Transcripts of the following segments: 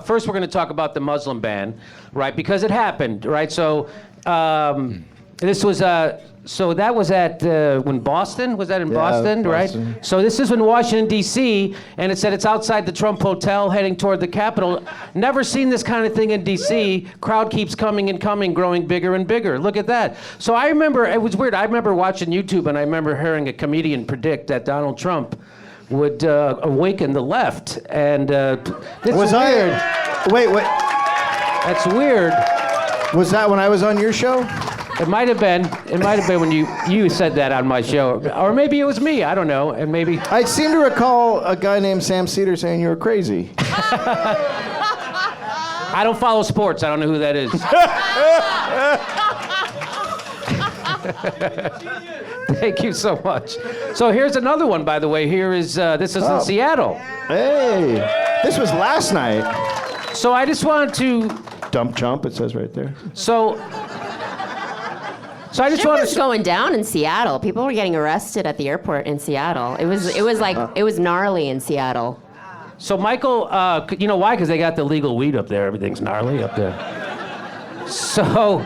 First, we're going to talk about the Muslim ban, right? Because it happened, right? So, this was so that was at when Boston was that in Boston, right? So this is in Washington D.C. and it said it's outside the Trump Hotel, heading toward the Capitol. Never seen this kind of thing in D.C. Crowd keeps coming and coming, growing bigger and bigger. Look at that. So I remember it was weird. I remember watching YouTube and I remember hearing a comedian predict that Donald Trump would awaken the left, and this was weird. Wait. That's weird. Was that when I was on your show? It might have been. It might have been when you said that on my show, or maybe it was me. I don't know, and maybe. I seem to recall a guy named Sam Cedar saying you were crazy. I don't follow sports. I don't know who that is. Thank you so much. So here's another one, by the way. This is in Seattle. Hey, this was last night. So I just wanted to Dump chump, it says right there. So I just Shit want was going down in Seattle. People were getting arrested at the airport in Seattle. It was gnarly in Seattle. So Michael, you know why? Because they got the legal weed up there. Everything's gnarly up there. So.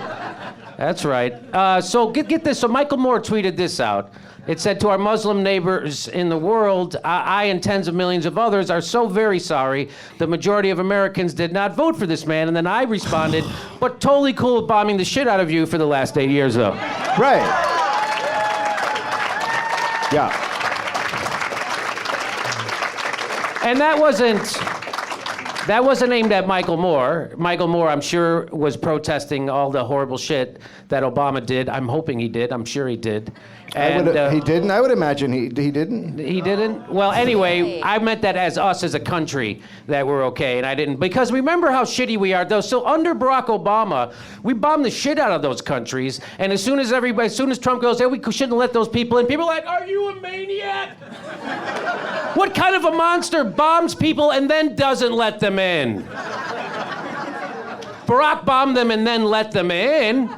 That's right. So get this. So Michael Moore tweeted this out. It said, to our Muslim neighbors in the world, I and tens of millions of others are so very sorry. The majority of Americans did not vote for this man. And then I responded, but totally cool with bombing the shit out of you for the last 8 years, though. Right. Yeah. And that wasn't aimed at Michael Moore. Michael Moore, I'm sure, was protesting all the horrible shit that Obama did. I'm hoping he did. I'm sure he did. And he didn't? I would imagine he didn't. He didn't? Well, anyway, I meant that as us as a country that we're okay, and I didn't. Because remember how shitty we are, though. So under Barack Obama, we bombed the shit out of those countries, and as soon as Trump goes, hey, we shouldn't let those people in, people are like, are you a maniac? What kind of a monster bombs people and then doesn't let them in? Barack bombed them and then let them in.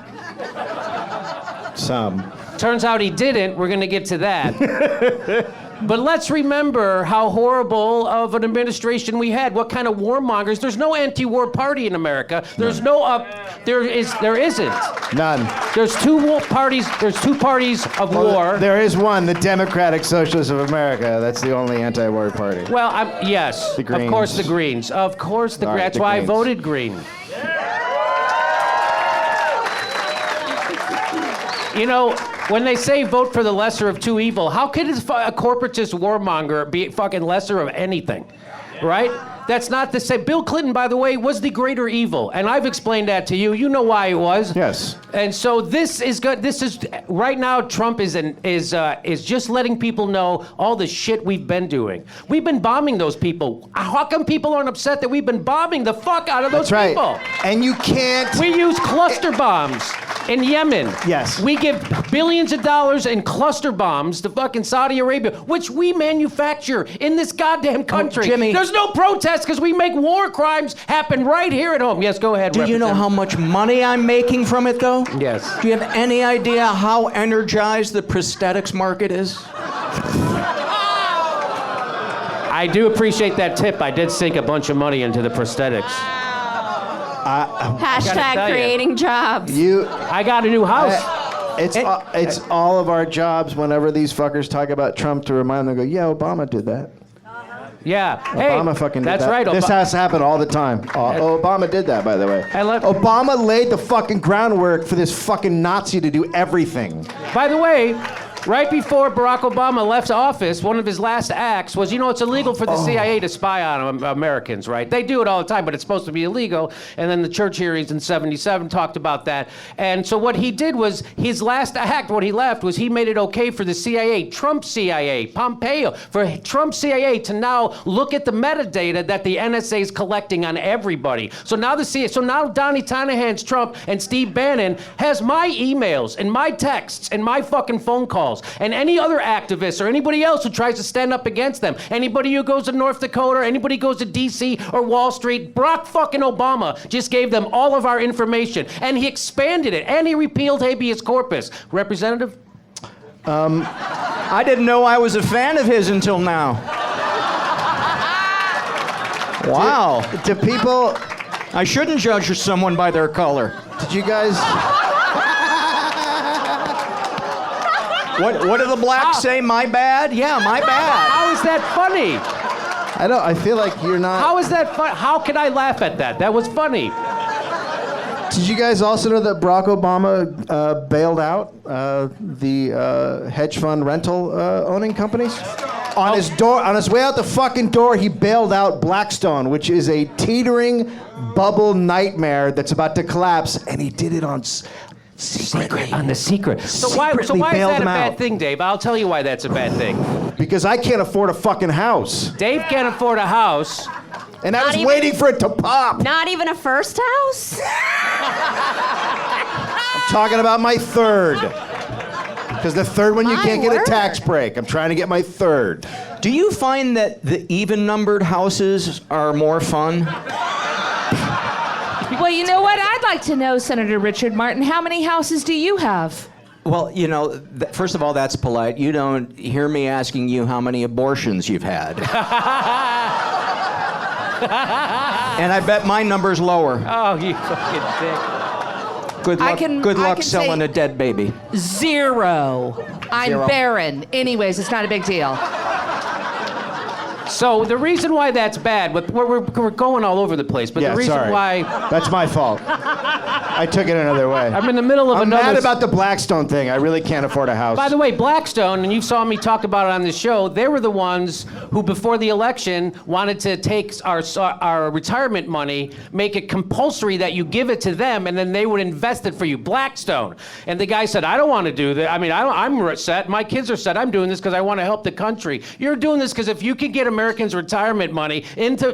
Some. Turns out he didn't. We're going to get to that. But let's remember how horrible of an administration we had. What kind of warmongers? There's no anti-war party in America. There's there isn't. None. There's two parties. There's two parties of war. There is one, the Democratic Socialists of America. That's the only anti-war party. Well, yes. The Greens. Of course, the Greens. Of course, the Greens. That's why I voted Green. You know, when they say vote for the lesser of two evil, how could a corporatist warmonger be fucking lesser of anything, right? That's not the same. Bill Clinton, by the way, was the greater evil, and I've explained that to you. You know why it was. Yes. And so this is good. This is right now. Trump is just letting people know all the shit we've been doing. We've been bombing those people. How come people aren't upset that we've been bombing the fuck out of those people? That's right. And you can't. We use cluster bombs. In Yemen, yes, we give billions of dollars in cluster bombs to fucking Saudi Arabia, which we manufacture in this goddamn country. Jimmy, there's no protest because we make war crimes happen right here at home. Yes, go ahead. Do you know how much money I'm making from it, though? Yes. Do you have any idea how energized the prosthetics market is? I do appreciate that tip. I did sink a bunch of money into the prosthetics. Hashtag creating jobs. I got a new house. It's all of our jobs whenever these fuckers talk about Trump to remind them, go, yeah, Obama did that. Yeah. Obama fucking did that. That's right. This has to happen all the time. Obama did that, by the way. Obama laid the fucking groundwork for this fucking Nazi to do everything. By the way, right before Barack Obama left office, one of his last acts was, it's illegal for the CIA to spy on Americans, right? They do it all the time, but it's supposed to be illegal. And then the church hearings in '77 talked about that. And so what he did was, his last act, when he left, was he made it okay for the CIA, Trump CIA, Pompeo, for Trump CIA to now look at the metadata that the NSA is collecting on everybody. So now now Donnie Tanahan's Trump and Steve Bannon has my emails and my texts and my fucking phone calls. And any other activists or anybody else who tries to stand up against them, anybody who goes to North Dakota, or anybody who goes to D.C. or Wall Street, Barack fucking Obama just gave them all of our information, and he expanded it, and he repealed habeas corpus. Representative? I didn't know I was a fan of his until now. Wow. Do people... I shouldn't judge someone by their color. Did you guys... What do the blacks say? My bad? Yeah, my bad. How is that funny? I feel like you're not... How is that fun? How can I laugh at that? That was funny. Did you guys also know that Barack Obama bailed out the hedge fund rental owning companies? On his way out the fucking door, he bailed out Blackstone, which is a teetering bubble nightmare that's about to collapse, and he did it on secretly. On the secret. So why is Secretly that bailed a him bad out. thing, Dave? I'll tell you why that's a bad thing. Because I can't afford a fucking house, Dave can't afford a house. and I Not was even- waiting for it to pop. Not even a first house? I'm talking about my third. Because the third one you My can't get a word. tax break. I'm trying to get my third. Do you find that the even-numbered houses are more fun? Well, you know what? I'd like to know, Senator Richard Martin, how many houses do you have? Well, you know, first of all, that's polite. You don't hear me asking you how many abortions you've had. And I bet my number's lower. Oh, you fucking dick. Good luck, good I luck can selling say- a dead baby. 0. I'm Zero. barren. Anyways, it's not a big deal. So the reason why that's bad, but we're going all over the place, but Yeah, the reason sorry. why That's my fault. I took it another way. I'm in the middle of I'm another... mad about the Blackstone thing. I really can't afford a house. By the way, Blackstone, and you saw me talk about it on this show, they were the ones who, before the election, wanted to take our retirement money, make it compulsory that you give it to them, and then they would invest it for you. Blackstone. And the guy said, I don't want to do that. I mean, I'm set. My kids are set. I'm doing this because I want to help the country. You're doing this because if you can get Americans' retirement money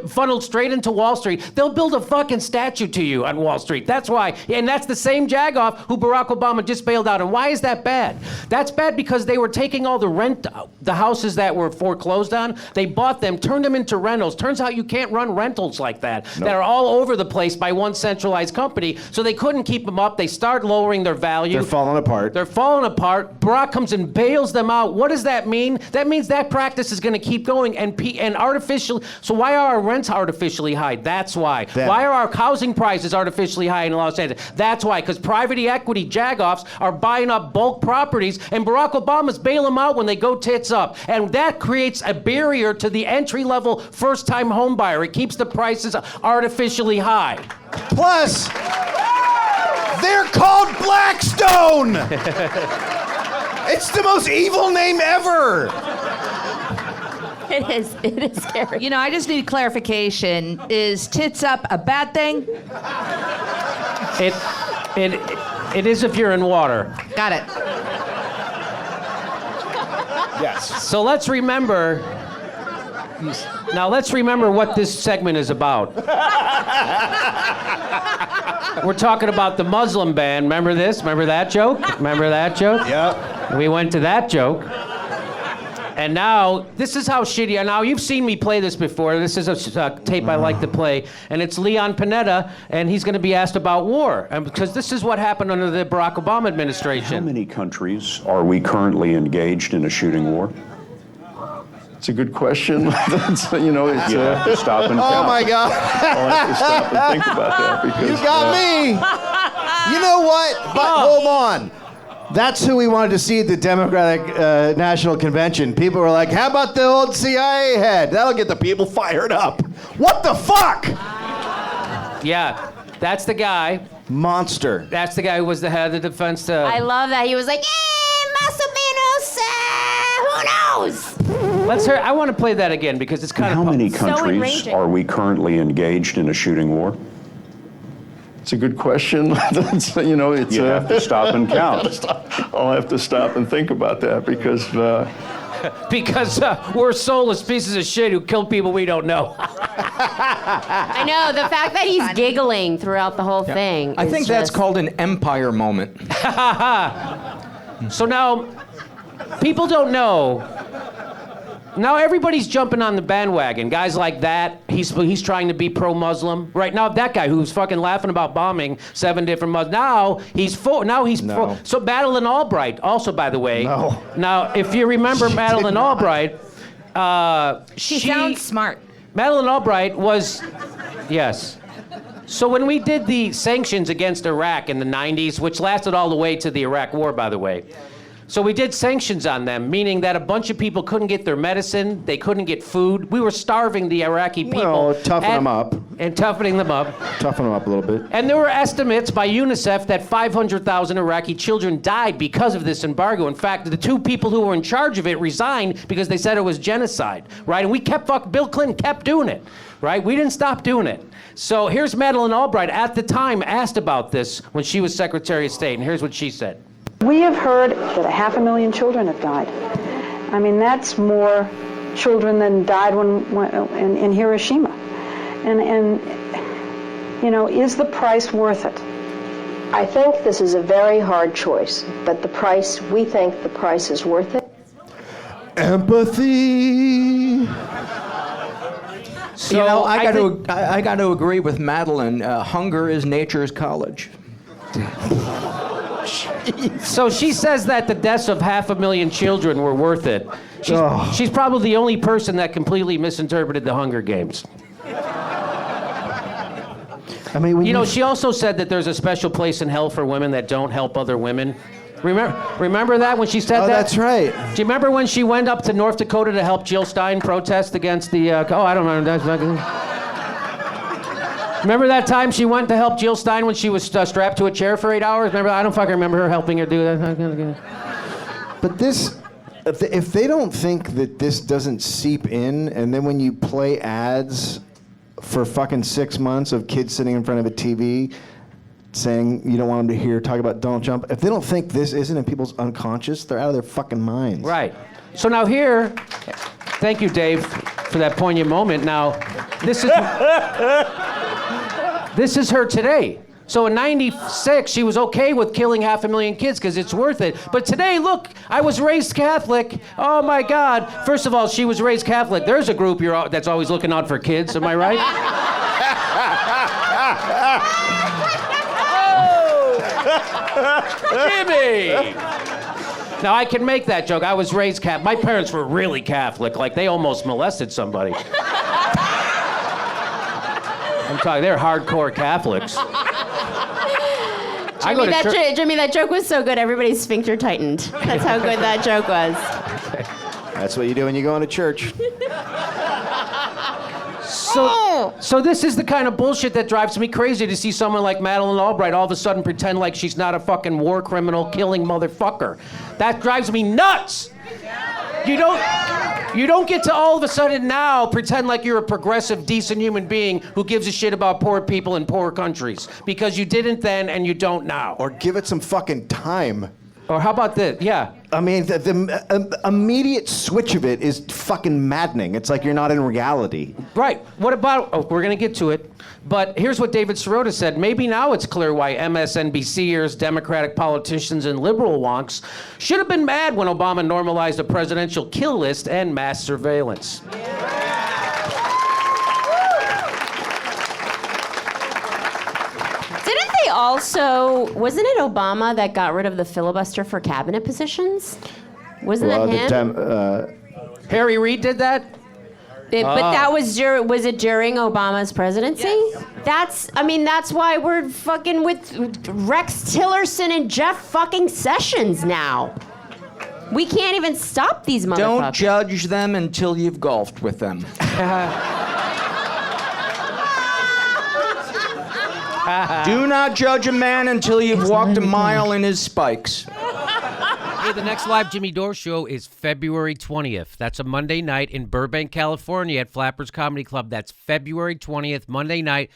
funneled straight into Wall Street, they'll build a fucking statue to you on Wall Street. That's why. And that's the same Jagoff who Barack Obama just bailed out. And why is that bad? That's bad because they were taking all the houses that were foreclosed on, they bought them, turned them into rentals. Turns out you can't run rentals like that. That are all over the place by one centralized company. So they couldn't keep them up. They start lowering their value. They're falling apart. They're falling apart. Barack comes and bails them out. What does that mean? That means that practice is going to keep going and artificial. So why are our rents artificially high? That's why. Why are our housing prices artificially high in Los Angeles? That's why. Because private equity jagoffs are buying up bulk properties, and Barack Obama's bail them out when they go tits up. And that creates a barrier to the entry-level first-time home buyer. It keeps the prices artificially high. Plus, they're called Blackstone! It's the most evil name ever! It is scary. You know, I just need clarification. Is tits up a bad thing? It is if you're in water. Got it. Yes. So let's remember. Now let's remember what this segment is about. We're talking about the Muslim ban. Remember this? Remember that joke? Remember that joke? Yep. We went to that joke. And now, this is how shitty. Now, you've seen me play this before. This is a tape I like to play. And it's Leon Panetta, and he's going to be asked about war. Because this is what happened under the Barack Obama administration. How many countries are we currently engaged in a shooting war? It's a good question. That's, you know, it's You have to stop and count. Oh my God. I'll have to stop and think about that because You got me. You know what? But hold on. That's who we wanted to see at the Democratic National Convention. People were like, how about the old CIA head? That'll get the people fired up. What the fuck? Yeah, that's the guy. Monster. That's the guy who was the head of the defense. I love that. He was like, más o menos, who knows? Let's hear. I want to play that again because it's kind How of. many So countries enraging. are we currently engaged in a shooting war? it's a good question. That's, you know, it's You have to stop and count. I'll have to stop and think about that because Because we're soulless pieces of shit who kill people we don't know. I know, the fact that he's giggling throughout the whole thing. I is think that's just- called an empire moment. So now, people don't know. Now everybody's jumping on the bandwagon. Guys like that, he's trying to be pro-Muslim. Right now, that guy who's fucking laughing about bombing 7 different Muslims. Now he's for. So Madeleine Albright, also by the way. No. Now, if you remember Madeleine Albright, She sounds smart. Madeleine Albright was, yes. So when we did the sanctions against Iraq in the 90s, which lasted all the way to the Iraq War, by the way. So we did sanctions on them, meaning that a bunch of people couldn't get their medicine, they couldn't get food. We were starving the Iraqi people. Well, toughen them up. And toughening them up. Toughen them up a little bit. And there were estimates by UNICEF that 500,000 Iraqi children died because of this embargo. In fact, the two people who were in charge of it resigned because they said it was genocide, right? And we Bill Clinton kept doing it, right? We didn't stop doing it. So here's Madeleine Albright at the time asked about this when she was Secretary of State, and here's what she said. We have heard that 500,000 children have died. I mean, that's more children than died in Hiroshima. And you know, is the price worth it? I think this is a very hard choice, but we think the price is worth it. Empathy. So I got to agree with Madeleine. Hunger is nature's college. So she says that the deaths of 500,000 children were worth it. She's probably the only person that completely misinterpreted the Hunger Games. I mean, you know, she also said that there's a special place in hell for women that don't help other women. Remember that when she said that? Oh, that's right. Do you remember when she went up to North Dakota to help Jill Stein protest against the? I don't remember. Remember that time she went to help Jill Stein when she was strapped to a chair for 8 hours? Remember? I don't fucking remember her helping her do that. But this, if they don't think that this doesn't seep in, and then when you play ads for fucking 6 months of kids sitting in front of a TV saying you don't want them to talk about Donald Trump, if they don't think this isn't in people's unconscious, they're out of their fucking minds. Right. So now here, thank you, Dave, for that poignant moment. Now, this is her today. So in 96, she was okay with killing 500,000 kids because it's worth it. But today, look, I was raised Catholic. Oh my God. First of all, she was raised Catholic. There's a group that's always looking out for kids, am I right? Oh! Jimmy! Now I can make that joke. I was raised Catholic. My parents were really Catholic. Like they almost molested somebody. I'm talking, they're hardcore Catholics. Jimmy, that joke was so good, everybody's sphincter tightened. That's how good that joke was. That's what you do when you go into church. So this is the kind of bullshit that drives me crazy to see someone like Madeleine Albright all of a sudden pretend like she's not a fucking war criminal killing motherfucker. That drives me nuts. You don't get to all of a sudden now pretend like you're a progressive, decent human being who gives a shit about poor people in poor countries. Because you didn't then and you don't now. Or give it some fucking time. Or how about this? Yeah. I mean, the immediate switch of it is fucking maddening. It's like you're not in reality. Right. What about, we're going to get to it. But here's what David Sirota said. Maybe now it's clear why MSNBCers, Democratic politicians, and liberal wonks should have been mad when Obama normalized a presidential kill list and mass surveillance. Wasn't it Obama that got rid of the filibuster for cabinet positions? Wasn't that him? Harry Reid did that? But that was it during Obama's presidency? Yes. That's why we're fucking with Rex Tillerson and Jeff fucking Sessions now. We can't even stop these motherfuckers. Don't judge them until you've golfed with them. Do not judge a man until you've walked a mile in his spikes. Hey, the next live Jimmy Dore show is February 20th. That's a Monday night in Burbank, California at Flappers Comedy Club. That's February 20th, Monday night.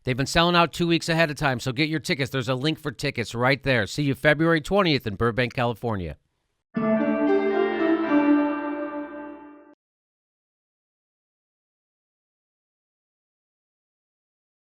They've been selling out 2 weeks ahead of time, so get your tickets. There's a link for tickets right there. See you February 20th in Burbank, California.